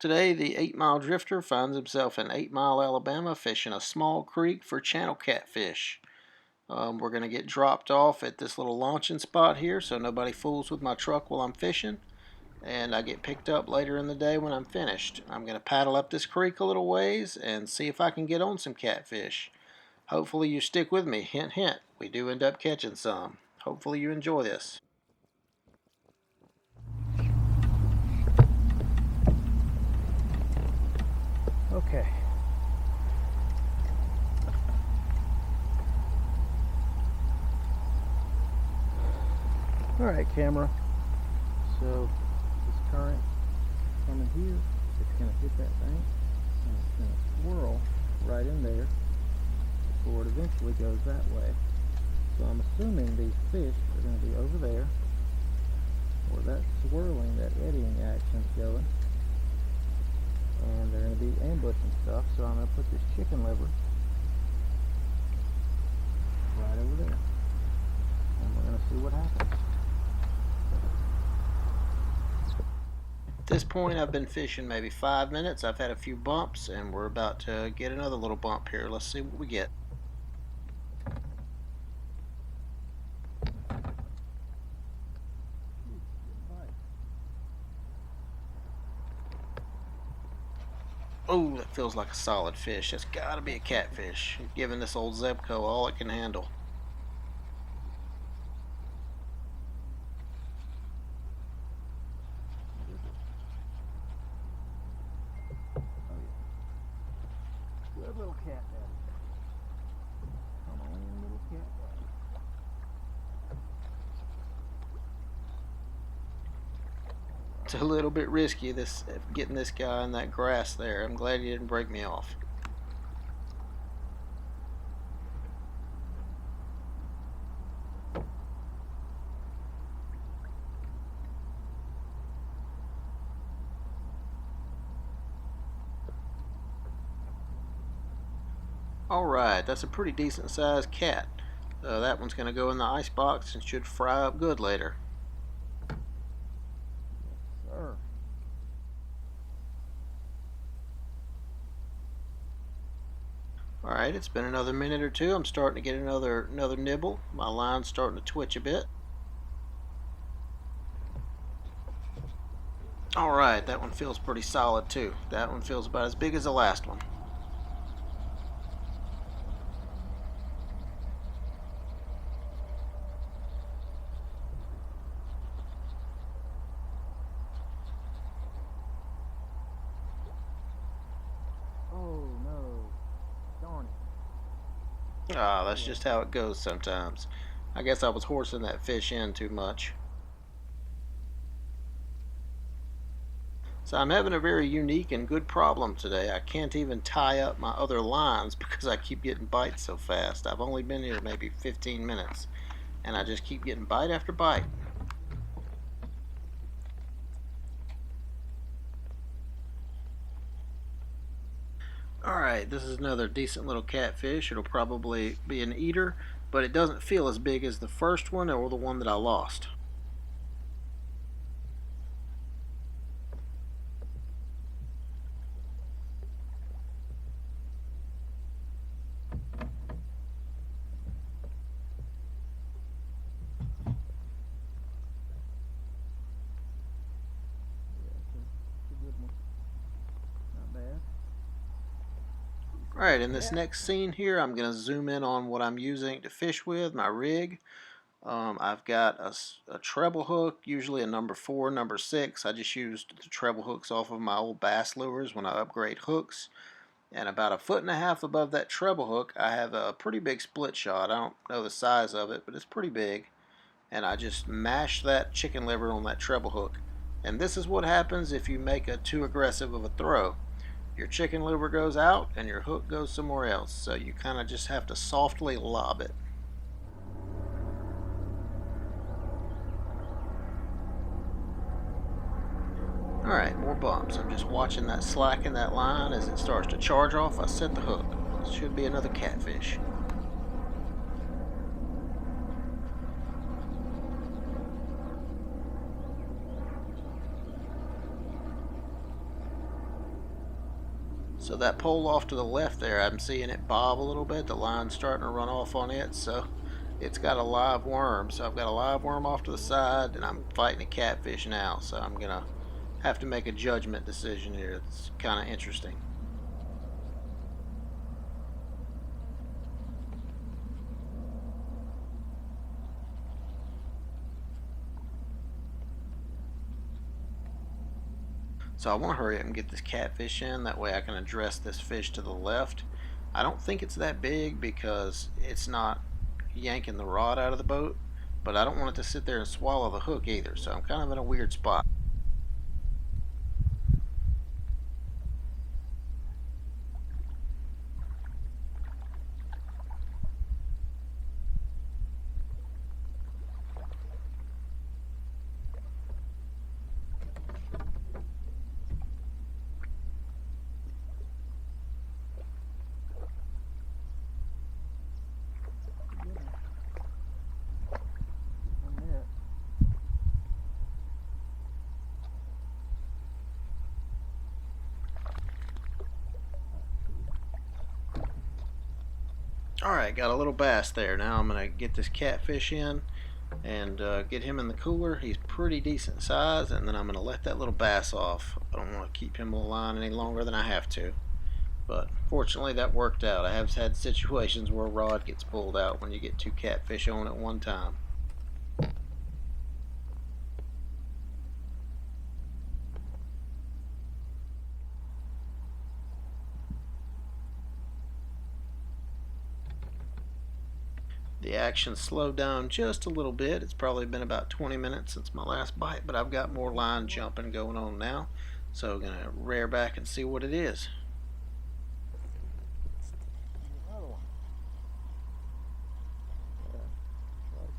Today, the 8 Mile Drifter finds himself in 8 Mile, Alabama, fishing a small creek for channel catfish. We're going to get dropped off at this little launching spot here so nobody fools with my truck while I'm fishing, and I get picked up later in the day when I'm finished. I'm going to paddle up this creek a little ways and see if I can get on some catfish. Hopefully you stick with me. Hint, hint, we do end up catching some. Hopefully you enjoy this. Okay. Alright, camera. So this current coming here, it's going to hit that bank and it's going to swirl right in there before it eventually goes that way. So I'm assuming these fish are going to be over there where that swirling, that eddying action is going. And they're going to be ambushing stuff, so I'm going to put this chicken liver right over there. And we're going to see what happens. At this point, I've been fishing maybe 5 minutes. I've had a few bumps, and we're about to get another little bump here. Let's see what we get. Oh, that feels like a solid fish. That's got to be a catfish. Giving this old Zebco all it can handle. Good little cat daddy. Come on in, little cat daddy. It's a little bit risky, getting this guy in that grass there. I'm glad he didn't break me off. Alright, that's a pretty decent sized cat. That one's going to go in the ice box and should fry up good later. Yes, sir. Alright, it's been another minute or two. I'm starting to get another nibble. My line's starting to twitch a bit. Alright, that one feels pretty solid too. That one feels about as big as the last one. Ah, that's just how it goes sometimes. I guess I was horsing that fish in too much. So I'm having a very unique and good problem today. I can't even tie up my other lines because I keep getting bites so fast. I've only been here maybe 15 minutes and I just keep getting bite after bite. Alright, this is another decent little catfish. It'll probably be an eater, but it doesn't feel as big as the first one or the one that I lost. Alright, in this next scene here, I'm going to zoom in on what I'm using to fish with, my rig. I've got a treble hook, usually a number 4, number 6. I just used the treble hooks off of my old bass lures when I upgrade hooks. And about 1.5 feet above that treble hook, I have a pretty big split shot. I don't know the size of it, but it's pretty big. And I just mash that chicken liver on that treble hook. And this is what happens if you make a too aggressive of a throw. Your chicken liver goes out and your hook goes somewhere else, so you kind of just have to softly lob it. Alright, more bumps. I'm just watching that slack in that line. As it starts to charge off, I set the hook. This should be another catfish. So that pole off to the left there, I'm seeing it bob a little bit. The line's starting to run off on it, so it's got a live worm. So I've got a live worm off to the side, and I'm fighting a catfish now. So I'm gonna have to make a judgment decision here. It's kind of interesting. So I want to hurry up and get this catfish in. That way I can address this fish to the left. I don't think it's that big because it's not yanking the rod out of the boat, but I don't want it to sit there and swallow the hook either. So I'm kind of in a weird spot. Alright, got a little bass there. Now I'm going to get this catfish in and get him in the cooler. He's pretty decent size, and then I'm going to let that little bass off. I don't want to keep him on the line any longer than I have to. But fortunately that worked out. I have had situations where a rod gets pulled out when you get two catfish on at one time. The action slowed down just a little bit. It's probably been about 20 minutes since my last bite, but I've got more line jumping going on now. So I'm going to rear back and see what it is.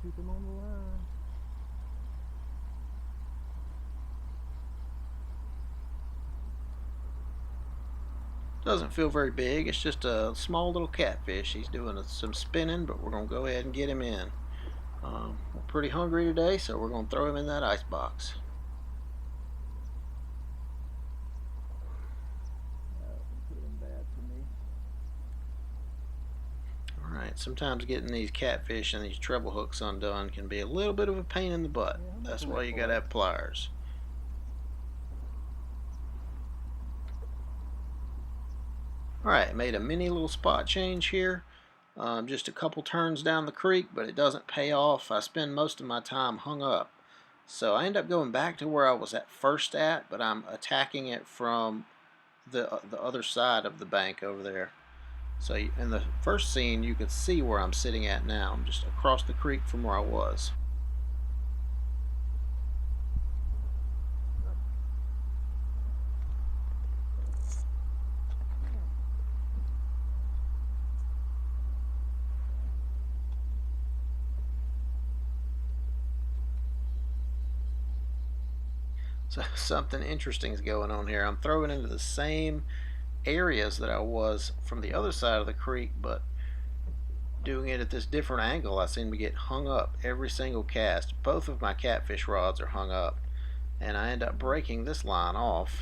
Keep him on the line. Doesn't feel very big. It's just a small little catfish. He's doing some spinning, but we're going to go ahead and get him in. We're pretty hungry today, so we're going to throw him in that ice box. Alright, sometimes getting these catfish and these treble hooks undone can be a little bit of a pain in the butt. That's why you got to have pliers. Alright, made a mini little spot change here. Just a couple turns down the creek, but it doesn't pay off. I spend most of my time hung up. So I end up going back to where I was at first at, but I'm attacking it from the other side of the bank over there. So in the first scene, you could see where I'm sitting at now. I'm just across the creek from where I was. So something interesting is going on here. I'm throwing into the same areas that I was from the other side of the creek, but doing it at this different angle. I seem to get hung up every single cast. Both of my catfish rods are hung up, and I end up breaking this line off.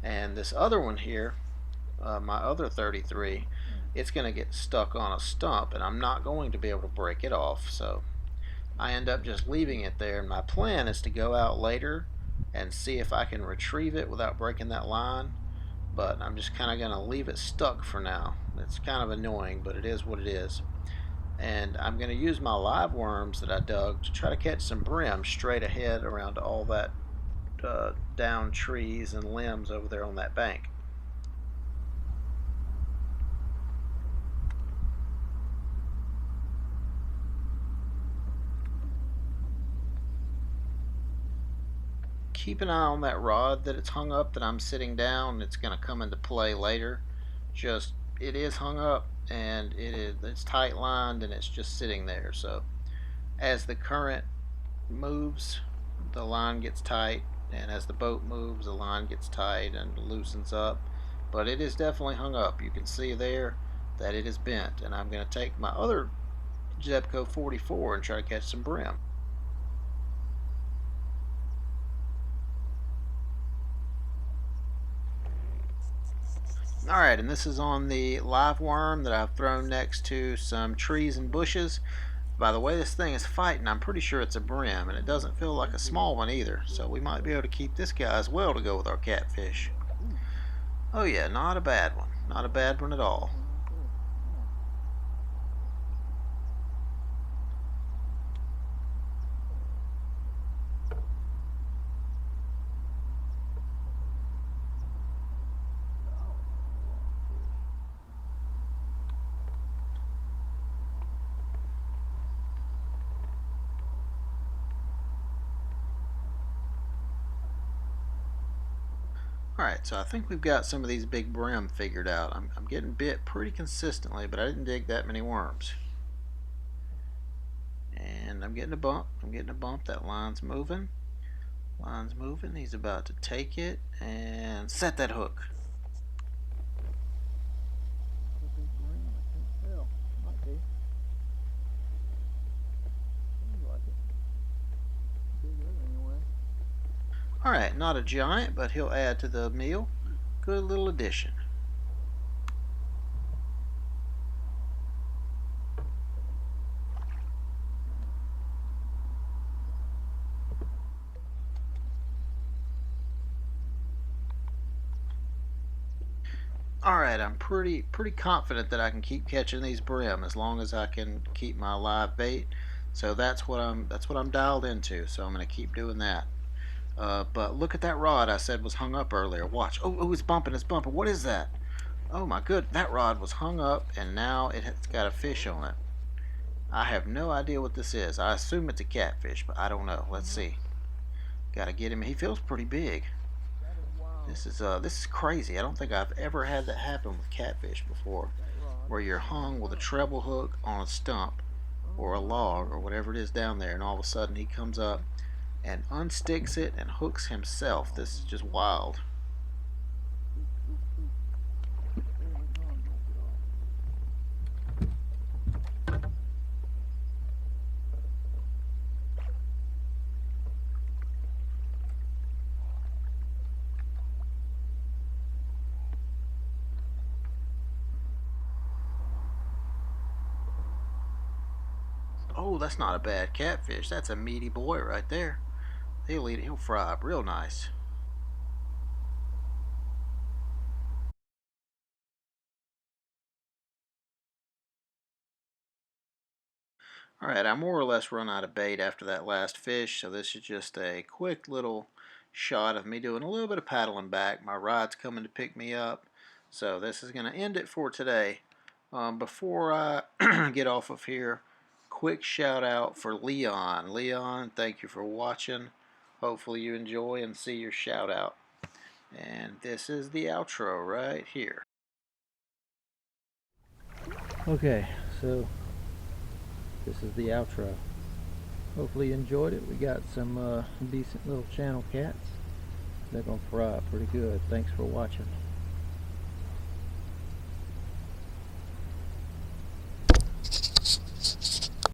And this other one here, my other 33, it's going to get stuck on a stump, and I'm not going to be able to break it off. So I end up just leaving it there, and my plan is to go out later and see if I can retrieve it without breaking that line, but I'm just kind of going to leave it stuck for now. It's kind of annoying, but it is what it is. And I'm going to use my live worms that I dug to try to catch some brim straight ahead around all that down trees and limbs over there on that bank. Keep an eye on that rod that it's hung up that I'm sitting down. It's going to come into play later. Just it is hung up, and it's tight lined, and it's just sitting there. So as the current moves, the line gets tight, and as the boat moves, the line gets tight and loosens up. But it is definitely hung up. You can see there that it is bent, and I'm going to take my other Zebco 44 and try to catch some brim. Alright, and this is on the live worm that I've thrown next to some trees and bushes. By the way this thing is fighting, I'm pretty sure it's a brim, and it doesn't feel like a small one either, so we might be able to keep this guy as well to go with our catfish. Oh yeah, not a bad one. Not a bad one at all. Alright, so I think we've got some of these big brim figured out. I'm getting bit pretty consistently, but I didn't dig that many worms. And I'm getting a bump. I'm getting a bump. That line's moving. Line's moving. He's about to take it and set that hook. Alright, not a giant, but he'll add to the meal. Good little addition. Alright, I'm pretty confident that I can keep catching these brim as long as I can keep my live bait. So that's what I'm dialed into. So I'm gonna keep doing that. But look at that rod I said was hung up earlier. Watch. Oh, it's bumping, it's bumping. What is that? Oh my good, that rod was hung up and now it's got a fish on it. I have no idea what this is. I assume it's a catfish, but I don't know. Let's see. Gotta get him. He feels pretty big. This is crazy. I don't think I've ever had that happen with catfish before, where you're hung with a treble hook on a stump or a log or whatever it is down there, and all of a sudden he comes up and unsticks it and hooks himself. This is just wild. Oh, that's not a bad catfish. That's a meaty boy right there. He'll eat it. He'll fry up real nice. Alright, I more or less run out of bait after that last fish, so this is just a quick little shot of me doing a little bit of paddling back. My rod's coming to pick me up, so this is going to end it for today. Before I get off of here, quick shout out for Leon. Leon, thank you for watching. Hopefully you enjoy and see your shout out. And this is the outro right here. Okay, so this is the outro. Hopefully you enjoyed it. We got some decent little channel cats. They're gonna fry up pretty good. Thanks for watching.